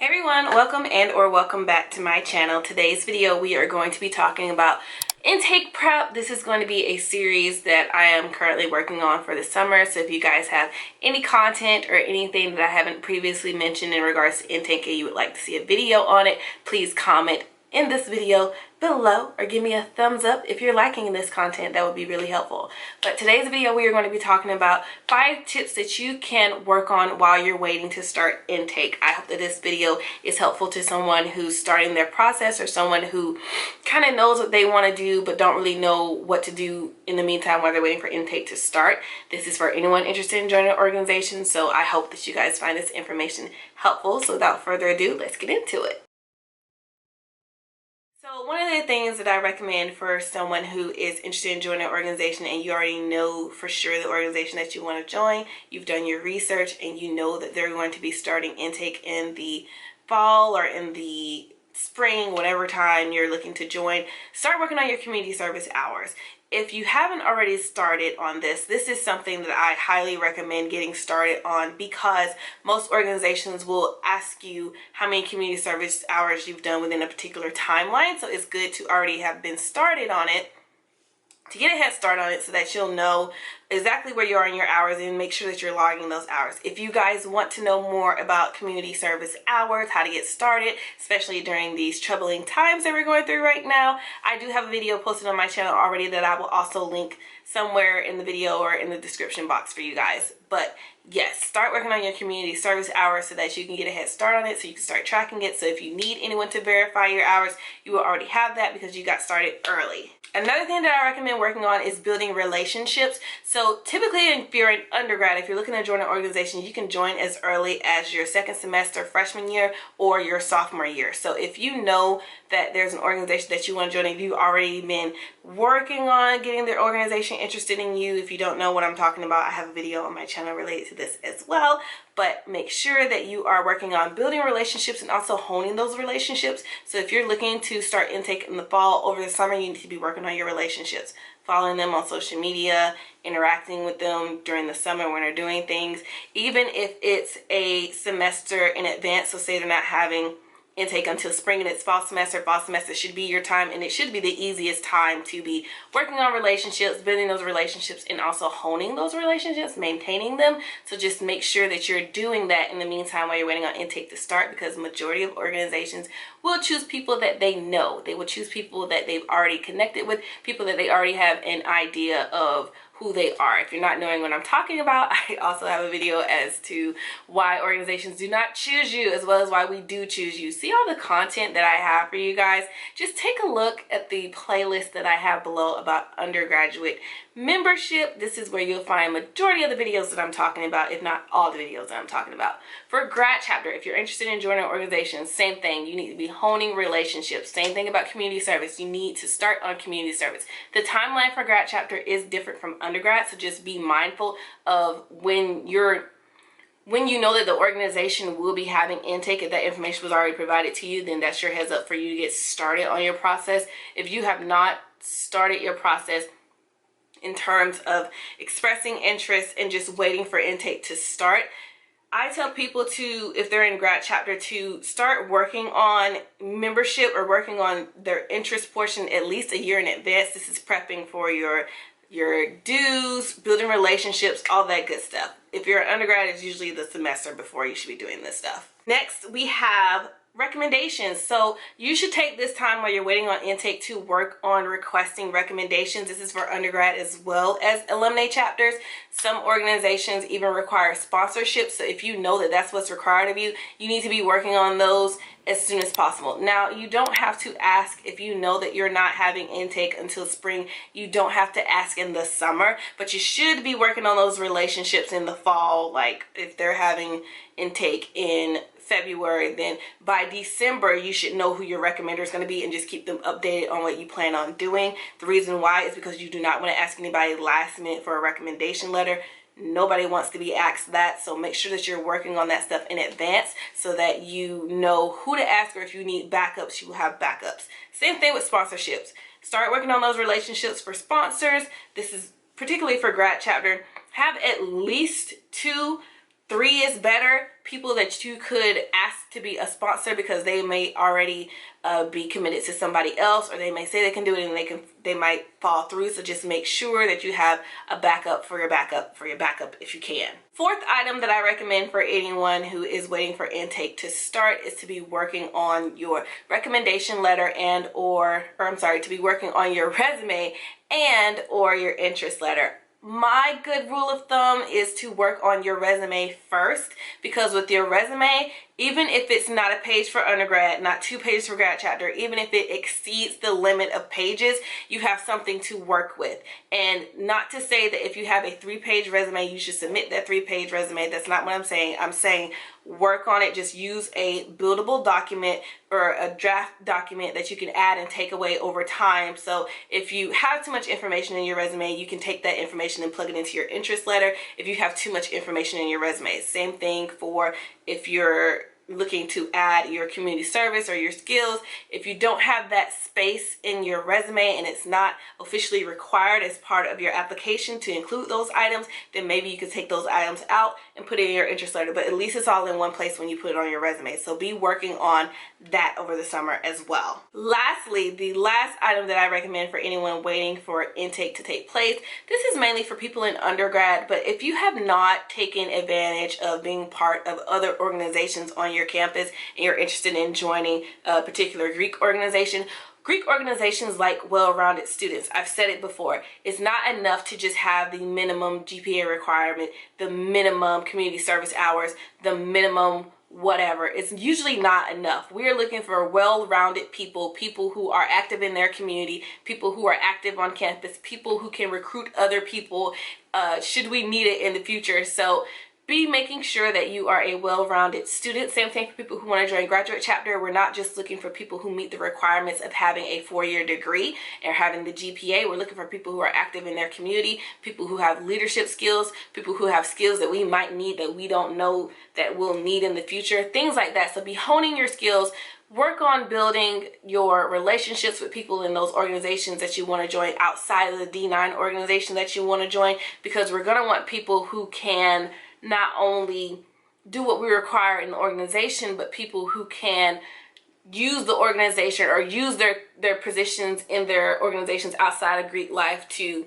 Hey everyone, welcome back to my channel. Today's video we are going to be talking about intake prep. This is going to be a series that I am currently working on for the summer. So if you guys have any content or anything that I haven't previously mentioned in regards to intake and you would like to see a video on it, please comment in this video below or give me a thumbs up if you're liking this content. That would be really helpful. But today's video we are going to be talking about 5 tips that you can work on while you're waiting to start intake. I hope that this video is helpful to someone who's starting their process or someone who kind of knows what they want to do but don't really know what to do in the meantime while they're waiting for intake to start. This is for anyone interested in joining an organization, so I hope that you guys find this information helpful. So without further ado, let's get into it. So one of the things that I recommend for someone who is interested in joining an organization and you already know for sure the organization that you want to join, you've done your research and you know that they're going to be starting intake in the fall or in the spring, whatever time you're looking to join, start working on your community service hours. If you haven't already started on this is something that I highly recommend getting started on, because most organizations will ask you how many community service hours you've done within a particular timeline. So it's good to already have been started on it, to get a head start on it so that you'll know exactly where you are in your hours and make sure that you're logging those hours. If you guys want to know more about community service hours, how to get started, especially during these troubling times that we're going through right now, I do have a video posted on my channel already that I will also link somewhere in the video or in the description box for you guys. But yes, start working on your community service hours so that you can get a head start on it, so you can start tracking it. So if you need anyone to verify your hours, you will already have that because you got started early. Another thing that I recommend working on is building relationships. So typically if you're an undergrad, if you're looking to join an organization, you can join as early as your second semester freshman year or your sophomore year. So if you know that there's an organization that you want to join, if you've already been working on getting their organization interested in you, if you don't know what I'm talking about, I have a video on my channel related to this as well. But make sure that you are working on building relationships and also honing those relationships. So if you're looking to start intake in the fall, over the summer, you need to be working on your relationships, following them on social media, interacting with them during the summer when they're doing things, even if it's a semester in advance. So say they're not having intake until spring and it's fall semester should be your time, and it should be the easiest time to be working on relationships, building those relationships, and also honing those relationships, maintaining them. So just make sure that you're doing that in the meantime while you're waiting on intake to start, because the majority of organizations will choose people that they know. They will choose people that they've already connected with, people that they already have an idea of who they are. If you're not knowing what I'm talking about, I also have a video as to why organizations do not choose you, as well as why we do choose you. See all the content that I have for you guys? Just take a look at the playlist that I have below about undergraduate membership. This is where you'll find majority of the videos that I'm talking about, if not all the videos that I'm talking about. For grad chapter, if you're interested in joining an organization, same thing. You need to be honing relationships. Same thing about community service. You need to start on community service. The timeline for grad chapter is different from undergrad, so just be mindful of when you know that the organization will be having intake. If that information was already provided to you, then that's your heads up for you to get started on your process. If you have not started your process in terms of expressing interest and just waiting for intake to start, I tell people to, if they're in grad chapter, to start working on membership or working on their interest portion at least a year in advance. This is prepping for your dues, building relationships, all that good stuff. If you're an undergrad, it's usually the semester before you should be doing this stuff. Next, we have recommendations. So you should take this time while you're waiting on intake to work on requesting recommendations. This is for undergrad as well as alumni chapters. Some organizations even require sponsorships. So if you know that that's what's required of you, you need to be working on those as soon as possible. Now, you don't have to ask if you know that you're not having intake until spring. You don't have to ask in the summer, but you should be working on those relationships in the fall. Like if they're having intake in February, then by December you should know who your recommender is going to be and just keep them updated on what you plan on doing. The reason why is because you do not want to ask anybody last minute for a recommendation letter. Nobody wants to be asked that, so make sure that you're working on that stuff in advance so that you know who to ask, or if you need backups, you will have backups. Same thing with sponsorships. Start working on those relationships for sponsors. This is particularly for grad chapter. Have at least 2 3 is better. People that you could ask to be a sponsor because they may already be committed to somebody else, or they may say they can do it and they might fall through. So just make sure that you have a backup for your backup if you can. 4th item that I recommend for anyone who is waiting for intake to start is to be working on your recommendation letter to be working on your resume and or your interest letter. My good rule of thumb is to work on your resume first, because with your resume, even if it's not a page for undergrad, not 2 pages for grad chapter, even if it exceeds the limit of pages, you have something to work with. And not to say that if you have a 3-page resume, you should submit that 3-page resume. That's not what I'm saying. I'm saying work on it. Just use a buildable document or a draft document that you can add and take away over time. So if you have too much information in your resume, you can take that information and plug it into your interest letter. If you have too much information in your resume, same thing for if you're looking to add your community service or your skills. If you don't have that space in your resume and it's not officially required as part of your application to include those items, then maybe you could take those items out and put it in your interest letter, but at least it's all in one place when you put it on your resume. So be working on that over the summer as well. Lastly, the last item that I recommend for anyone waiting for intake to take place, this is mainly for people in undergrad, but if you have not taken advantage of being part of other organizations on your campus and you're interested in joining a particular Greek organization, Greek organizations like well-rounded students. I've said it before. It's not enough to just have the minimum GPA requirement, the minimum community service hours, the minimum whatever. It's usually not enough. We're looking for well-rounded people, people who are active in their community, people who are active on campus, people who can recruit other people should we need it in the future. So be making sure that you are a well-rounded student. Same thing for people who want to join graduate chapter. We're not just looking for people who meet the requirements of having a 4-year degree and having the GPA. We're looking for people who are active in their community, people who have leadership skills, people who have skills that we might need that we don't know that we'll need in the future, things like that. So be honing your skills. Work on building your relationships with people in those organizations that you want to join outside of the D9 organization that you want to join, because we're going to want people who can not only do what we require in the organization, but people who can use the organization or use their positions in their organizations outside of Greek life to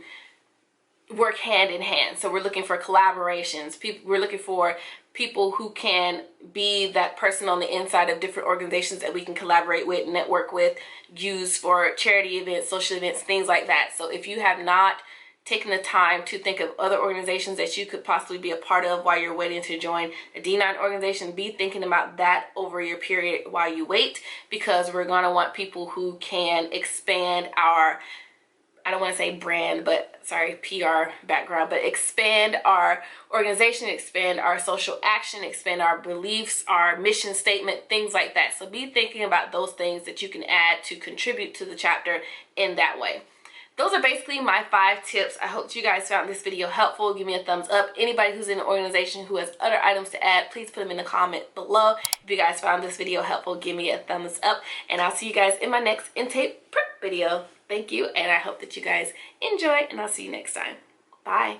work hand in hand. So we're looking for collaborations. We're looking for people who can be that person on the inside of different organizations that we can collaborate with, network with, use for charity events, social events, things like that. So if you have not taking the time to think of other organizations that you could possibly be a part of while you're waiting to join a D9 organization, be thinking about that over your period while you wait, because we're going to want people who can expand our, I don't want to say brand, but sorry, PR background, but expand our organization, expand our social action, expand our beliefs, our mission statement, things like that. So be thinking about those things that you can add to contribute to the chapter in that way. Those are basically my 5 tips. I hope you guys found this video helpful. Give me a thumbs up. Anybody who's in an organization who has other items to add, please put them in the comment below. If you guys found this video helpful, give me a thumbs up. And I'll see you guys in my next intake prep video. Thank you, and I hope that you guys enjoy, and I'll see you next time. Bye.